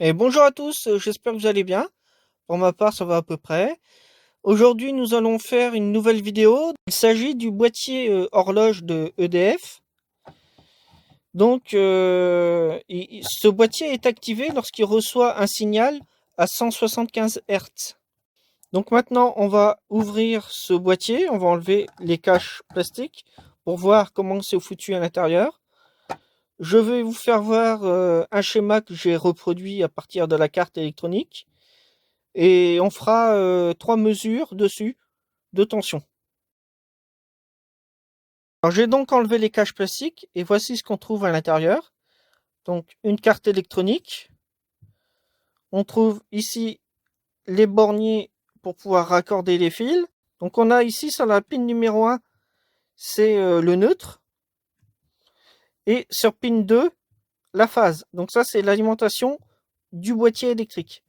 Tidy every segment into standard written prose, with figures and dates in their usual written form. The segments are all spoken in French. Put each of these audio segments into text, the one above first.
Et bonjour à tous, j'espère que vous allez bien. Pour ma part, ça va à peu près. Aujourd'hui, nous allons faire une nouvelle vidéo. Il s'agit du boîtier horloge de EDF. Donc, ce boîtier est activé lorsqu'il reçoit un signal à 175 Hz. Donc maintenant, on va ouvrir ce boîtier, on va enlever les caches plastiques pour voir comment c'est foutu à l'intérieur. Je vais vous faire voir un schéma que j'ai reproduit à partir de la carte électronique. Et on fera 3 mesures dessus de tension. Alors j'ai donc enlevé les caches plastiques et voici ce qu'on trouve à l'intérieur. Donc une carte électronique. On trouve ici les borniers pour pouvoir raccorder les fils. Donc on a ici sur la pin numéro 1, c'est le neutre. Et sur pin 2, la phase. Donc ça c'est l'alimentation du boîtier électrique.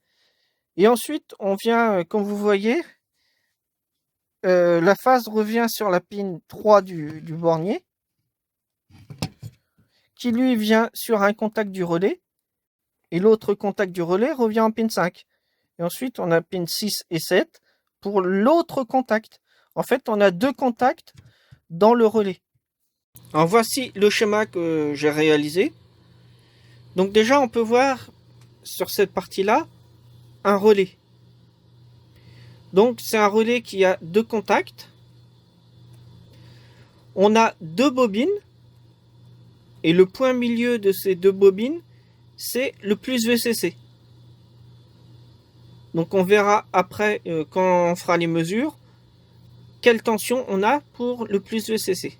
Et ensuite on vient, comme vous voyez, la phase revient sur la pin 3 du bornier, qui lui vient sur un contact du relais, et l'autre contact du relais revient en pin 5. Et ensuite, on a pin 6 et 7 pour l'autre contact. En fait, on a deux contacts dans le relais. Alors voici le schéma que j'ai réalisé. Donc déjà, on peut voir sur cette partie-là un relais. Donc c'est un relais qui a deux contacts. On a deux bobines. Et le point milieu de ces deux bobines, c'est le plus VCC. Donc on verra après, quand on fera les mesures, quelle tension on a pour le plus VCC.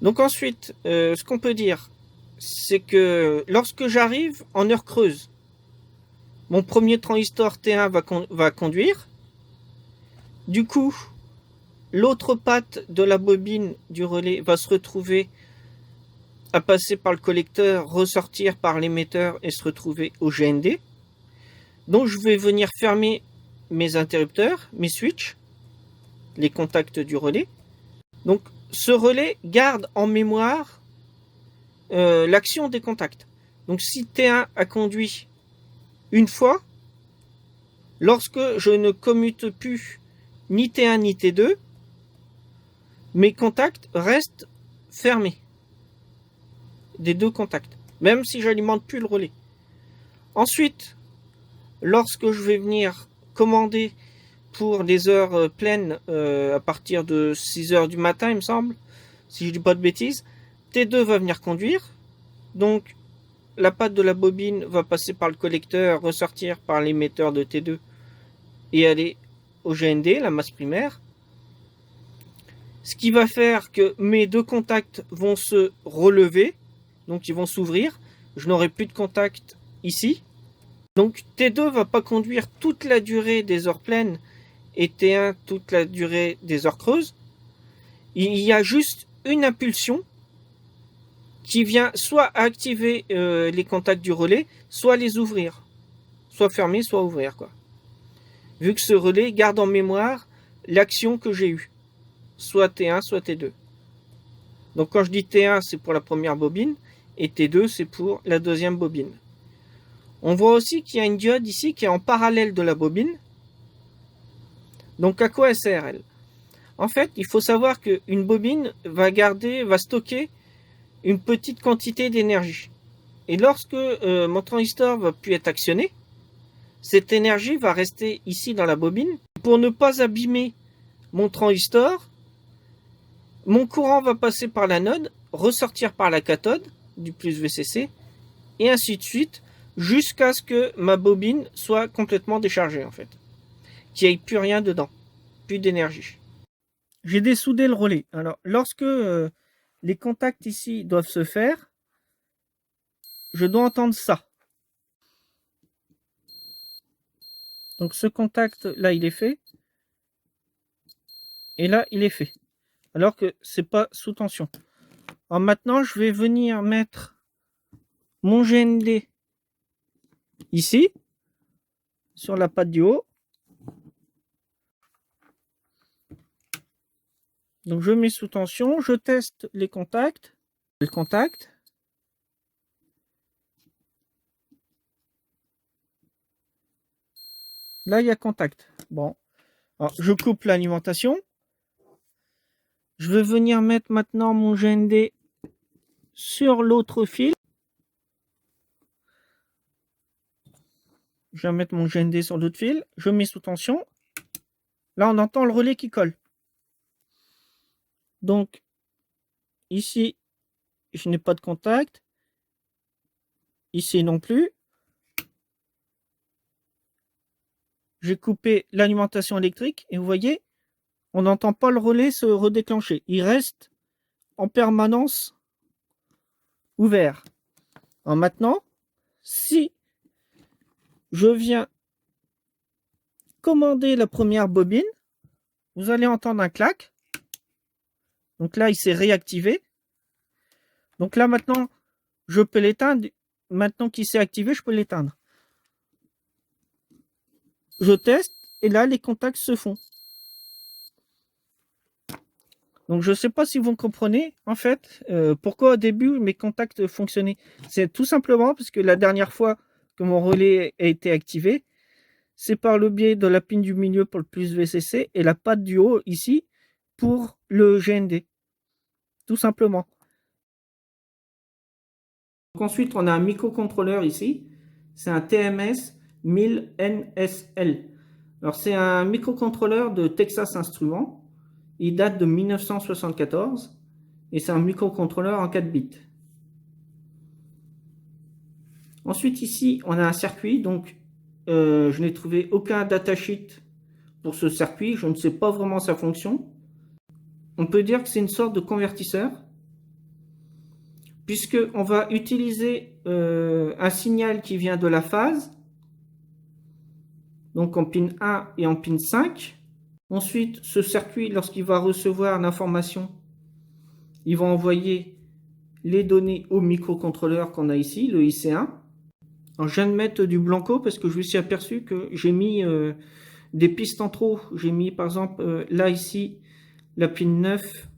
Donc ensuite, ce qu'on peut dire, c'est que lorsque j'arrive en heure creuse, mon premier transistor T1 va conduire. Du coup, l'autre patte de la bobine du relais va se retrouver à passer par le collecteur, ressortir par l'émetteur et se retrouver au GND. Donc je vais venir fermer mes interrupteurs, mes switches, les contacts du relais. Donc ce relais garde en mémoire l'action des contacts. Donc si T1 a conduit une fois, lorsque je ne commute plus ni T1 ni T2, mes contacts restent fermés des deux contacts, même si j'alimente plus le relais. Ensuite, lorsque je vais venir commander pour les heures pleines à partir de 6 heures du matin, il me semble, si je dis pas de bêtises, T2 va venir conduire. Donc la patte de la bobine va passer par le collecteur, ressortir par l'émetteur de T2 et aller au GND, la masse primaire. Ce qui va faire que mes deux contacts vont se relever, donc ils vont s'ouvrir. Je n'aurai plus de contact ici. Donc T2 va pas conduire toute la durée des heures pleines et T1 toute la durée des heures creuses. Il y a juste une impulsion qui vient soit activer les contacts du relais, soit les ouvrir. Soit fermer, soit ouvrir, quoi. Vu que ce relais garde en mémoire l'action que j'ai eue. Soit T1, soit T2. Donc quand je dis T1, c'est pour la première bobine, et T2, c'est pour la deuxième bobine. On voit aussi qu'il y a une diode ici qui est en parallèle de la bobine. Donc à quoi elle sert, elle? En fait, il faut savoir qu'une bobine va stocker une petite quantité d'énergie. Et lorsque mon transistor va plus être actionné, cette énergie va rester ici dans la bobine. Pour ne pas abîmer mon transistor, mon courant va passer par l'anode, ressortir par la cathode du plus VCC, et ainsi de suite, jusqu'à ce que ma bobine soit complètement déchargée, en fait. Qu'il n'y ait plus rien dedans, plus d'énergie. J'ai dessoudé le relais. Alors, lorsque les contacts ici doivent se faire, je dois entendre ça. Donc ce contact là, il est fait. Et là, il est fait. Alors que c'est pas sous tension. Alors maintenant, je vais venir mettre mon GND ici, sur la patte du haut. Donc je mets sous tension, je teste les contacts. Le contact. Là, il y a contact. Bon. Alors, je coupe l'alimentation. Je vais venir mettre maintenant mon GND sur l'autre fil. Je vais mettre mon GND sur l'autre fil. Je mets sous tension. Là, on entend le relais qui colle. Donc, ici, je n'ai pas de contact. Ici non plus. J'ai coupé l'alimentation électrique et vous voyez, on n'entend pas le relais se redéclencher. Il reste en permanence ouvert. Alors maintenant, si je viens commander la première bobine, vous allez entendre un clac. Donc là, il s'est réactivé. Donc là, maintenant, je peux l'éteindre. Maintenant qu'il s'est activé, je peux l'éteindre. Je teste et là, les contacts se font. Donc, je ne sais pas si vous me comprenez, en fait, pourquoi au début mes contacts fonctionnaient. C'est tout simplement parce que la dernière fois que mon relais a été activé, c'est par le biais de la pin du milieu pour le plus VCC et la patte du haut ici pour le GND. Tout simplement. Donc ensuite, on a un microcontrôleur ici. C'est un TMS 1000 NSL. Alors, c'est un microcontrôleur de Texas Instruments. Il date de 1974 et c'est un microcontrôleur en 4 bits. Ensuite, ici, on a un circuit. Donc, je n'ai trouvé aucun datasheet pour ce circuit. Je ne sais pas vraiment sa fonction. On peut dire que c'est une sorte de convertisseur, puisqu'on va utiliser un signal qui vient de la phase, donc en pin 1 et en pin 5. Ensuite, ce circuit, lorsqu'il va recevoir l'information, il va envoyer les données au microcontrôleur qu'on a ici, le IC1. Alors, je viens de mettre du blanco parce que je me suis aperçu que j'ai mis des pistes en trop. J'ai mis par exemple là ici la pin 9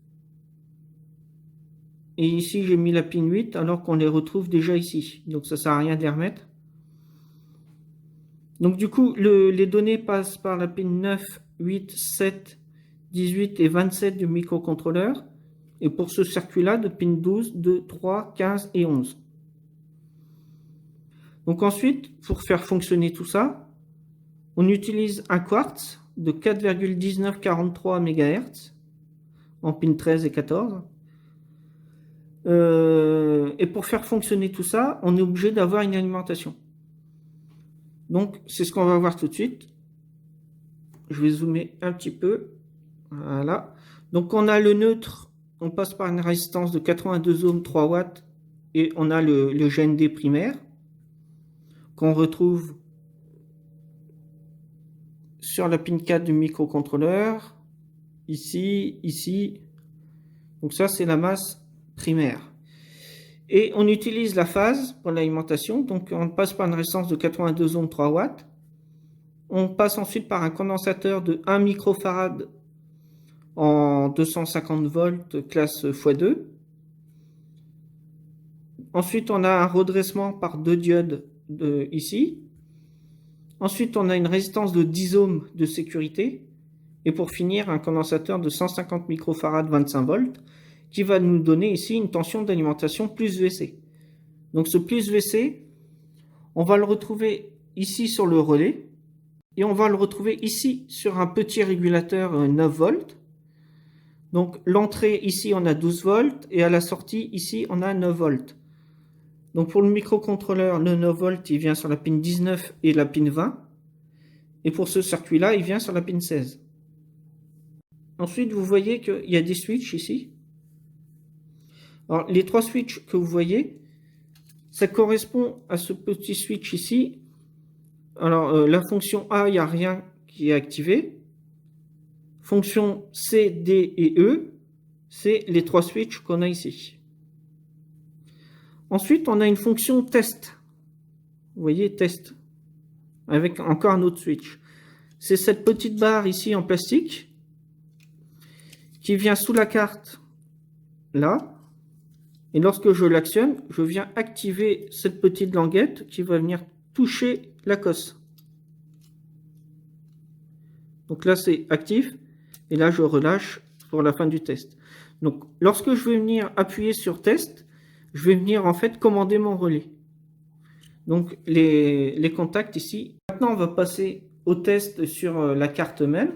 et ici j'ai mis la pin 8 alors qu'on les retrouve déjà ici. Donc ça sert à rien de les remettre. Donc du coup les données passent par la pin 9, 8, 7, 18 et 27 du microcontrôleur. Et pour ce circuit-là, de pin 12, 2, 3, 15 et 11. Donc ensuite, pour faire fonctionner tout ça, on utilise un quartz de 4,1943 MHz en pin 13 et 14. Et pour faire fonctionner tout ça, on est obligé d'avoir une alimentation. Donc, c'est ce qu'on va voir tout de suite. Je vais zoomer un petit peu. Voilà. Donc, on a le neutre. On passe par une résistance de 82 ohms, 3 watts. Et on a le GND primaire qu'on retrouve sur la pin 4 du microcontrôleur. Ici, ici. Donc ça, c'est la masse primaire. Et on utilise la phase pour l'alimentation. Donc on passe par une résistance de 82 ohms, 3 watts. On passe ensuite par un condensateur de 1 microfarad en 250 volts classe x2. Ensuite, on a un redressement par 2 diodes ici. Ensuite, on a une résistance de 10 ohms de sécurité. Et pour finir, un condensateur de 150 microfarad 25 volts qui va nous donner ici une tension d'alimentation plus VC. Donc ce plus VC, on va le retrouver ici sur le relais et on va le retrouver ici sur un petit régulateur 9 volts. Donc l'entrée ici on a 12 volts et à la sortie ici on a 9 volts. Donc pour le microcontrôleur, le 9 volts il vient sur la pin 19 et la pin 20. Et pour ce circuit là il vient sur la pin 16. Ensuite vous voyez qu'il y a des switches ici. Alors, les 3 switches que vous voyez, ça correspond à ce petit switch ici. Alors, la fonction A, il n'y a rien qui est activé. Fonction C, D et E, c'est les 3 switches qu'on a ici. Ensuite, on a une fonction test. Vous voyez, test. Avec encore un autre switch. C'est cette petite barre ici en plastique qui vient sous la carte, là. Et lorsque je l'actionne, je viens activer cette petite languette qui va venir toucher la cosse. Donc là, c'est actif. Et là, je relâche pour la fin du test. Donc, lorsque je vais venir appuyer sur test, je vais venir en fait commander mon relais. Donc, les contacts ici. Maintenant, on va passer au test sur la carte même.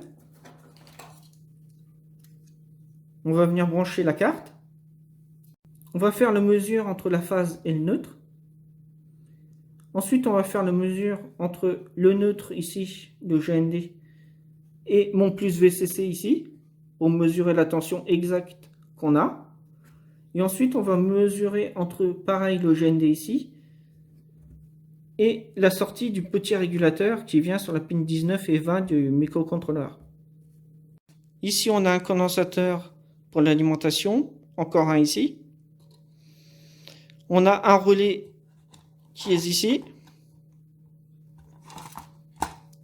On va venir brancher la carte. On va faire la mesure entre la phase et le neutre. Ensuite, on va faire la mesure entre le neutre ici, le GND, et mon plus VCC ici, pour mesurer la tension exacte qu'on a. Et ensuite, on va mesurer entre, pareil, le GND ici, et la sortie du petit régulateur qui vient sur la pin 19 et 20 du microcontrôleur. Ici, on a un condensateur pour l'alimentation, encore un ici. On a un relais qui est ici.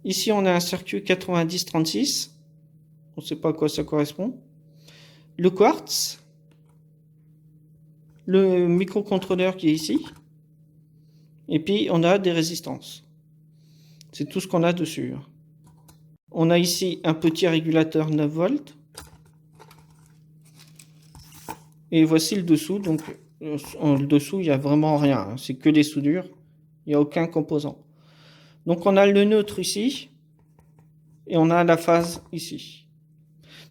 Ici, on a un circuit 9036. On ne sait pas à quoi ça correspond. Le quartz. Le microcontrôleur qui est ici. Et puis, on a des résistances. C'est tout ce qu'on a dessus. On a ici un petit régulateur 9 volts. Et voici le dessous. Donc, le dessous, il n'y a vraiment rien. C'est que des soudures. Il n'y a aucun composant. Donc, on a le neutre ici. Et on a la phase ici.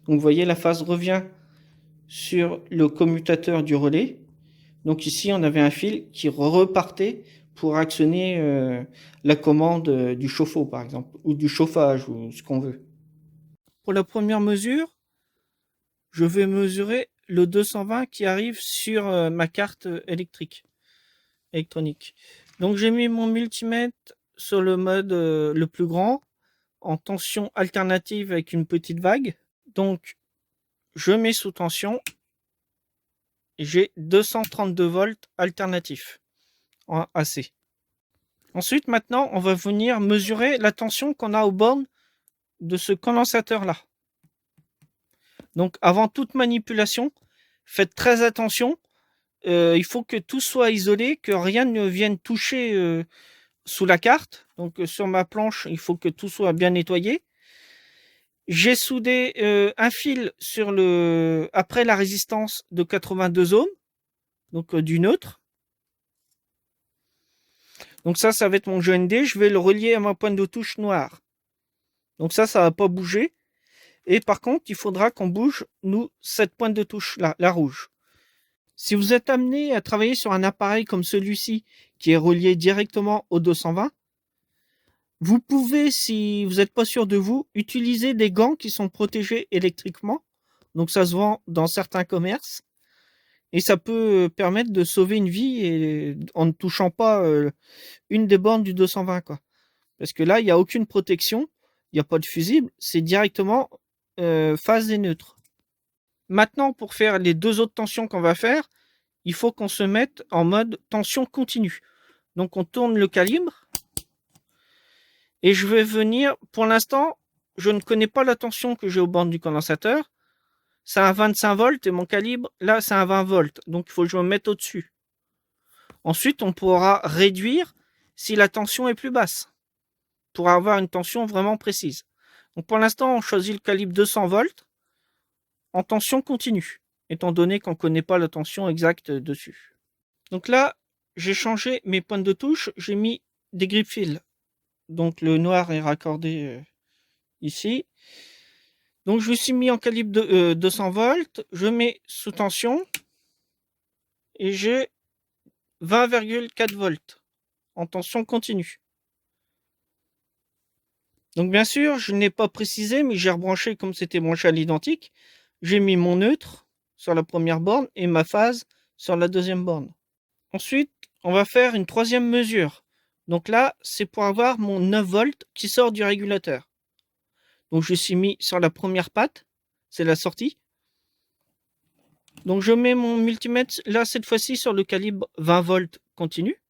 Donc, vous voyez, la phase revient sur le commutateur du relais. Donc, ici, on avait un fil qui repartait pour actionner la commande du chauffe-eau, par exemple, ou du chauffage, ou ce qu'on veut. Pour la première mesure, je vais mesurer le 220 qui arrive sur ma carte électronique. Donc, j'ai mis mon multimètre sur le mode le plus grand, en tension alternative avec une petite vague. Donc, je mets sous tension. J'ai 232 volts alternatifs en AC. Ensuite, maintenant, on va venir mesurer la tension qu'on a aux bornes de ce condensateur-là. Donc, avant toute manipulation, faites très attention. Il faut que tout soit isolé, que rien ne vienne toucher sous la carte. Donc, sur ma planche, il faut que tout soit bien nettoyé. J'ai soudé un fil sur après la résistance de 82 ohms, donc du neutre. Donc ça va être mon GND. Je vais le relier à ma pointe de touche noire. Donc ça va pas bouger. Et par contre, il faudra qu'on bouge, nous, cette pointe de touche là, la rouge. Si vous êtes amené à travailler sur un appareil comme celui-ci, qui est relié directement au 220, vous pouvez, si vous n'êtes pas sûr de vous, utiliser des gants qui sont protégés électriquement. Donc ça se vend dans certains commerces. Et ça peut permettre de sauver une vie et en ne touchant pas une des bornes du 220, quoi. Parce que là, il n'y a aucune protection, il n'y a pas de fusible, c'est directement phase et neutre. Maintenant, pour faire les deux autres tensions qu'on va faire, il faut qu'on se mette en mode tension continue. Donc on tourne le calibre. Et je vais venir, pour l'instant, je ne connais pas la tension que j'ai aux bornes du condensateur. C'est un 25 volts et mon calibre, là, c'est un 20 volts. Donc il faut que je me mette au-dessus. Ensuite, on pourra réduire si la tension est plus basse, pour avoir une tension vraiment précise. Donc pour l'instant, on choisit le calibre 200 volts en tension continue, étant donné qu'on ne connaît pas la tension exacte dessus. Donc là, j'ai changé mes pointes de touche, j'ai mis des grip fils. Donc le noir est raccordé ici. Donc je me suis mis en calibre de 200 volts, je mets sous tension et j'ai 20,4 volts en tension continue. Donc bien sûr, je n'ai pas précisé, mais j'ai rebranché comme c'était branché à l'identique. J'ai mis mon neutre sur la première borne et ma phase sur la deuxième borne. Ensuite, on va faire une troisième mesure. Donc là, c'est pour avoir mon 9 volts qui sort du régulateur. Donc je suis mis sur la première patte, c'est la sortie. Donc je mets mon multimètre là cette fois-ci sur le calibre 20 volts continu.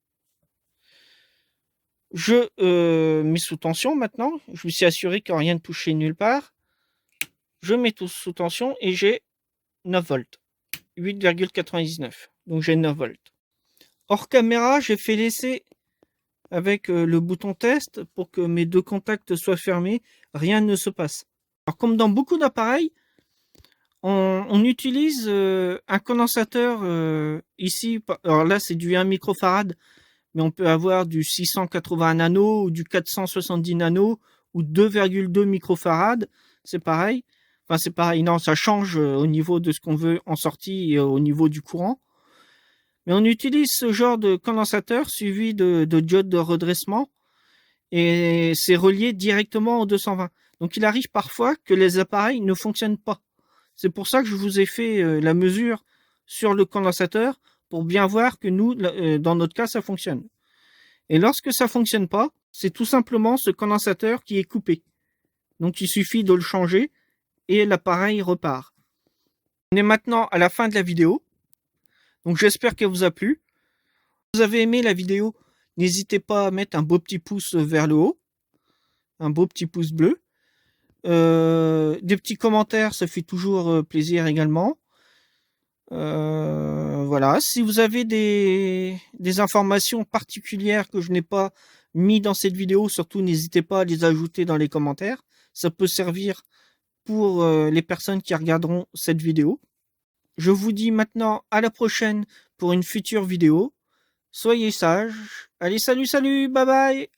Je mets sous tension maintenant. Je me suis assuré que rien ne touchait nulle part. Je mets tout sous tension et j'ai 9 volts. 8,99. Donc j'ai 9 volts. Hors caméra, j'ai fait l'essai avec le bouton test pour que mes deux contacts soient fermés. Rien ne se passe. Alors, comme dans beaucoup d'appareils, on utilise un condensateur ici. Alors là, c'est du 1 microfarad, mais on peut avoir du 680 nano ou du 470 nano ou 2,2 microfarad. C'est pareil. Enfin, c'est pareil. Non, ça change au niveau de ce qu'on veut en sortie et au niveau du courant. Mais on utilise ce genre de condensateur suivi de diodes de redressement et c'est relié directement au 220. Donc il arrive parfois que les appareils ne fonctionnent pas. C'est pour ça que je vous ai fait la mesure sur le condensateur pour bien voir que nous, dans notre cas, ça fonctionne. Et lorsque ça fonctionne pas, c'est tout simplement ce condensateur qui est coupé. Donc il suffit de le changer et l'appareil repart. On est maintenant à la fin de la vidéo. Donc j'espère qu'elle vous a plu. Si vous avez aimé la vidéo, n'hésitez pas à mettre un beau petit pouce vers le haut, un beau petit pouce bleu. Des petits commentaires, ça fait toujours plaisir également. Voilà. Si vous avez des informations particulières que je n'ai pas mis dans cette vidéo, surtout n'hésitez pas à les ajouter dans les commentaires. Ça peut servir pour les personnes qui regarderont cette vidéo. Je vous dis maintenant à la prochaine pour une future vidéo. Soyez sages. Allez, salut, salut, bye bye.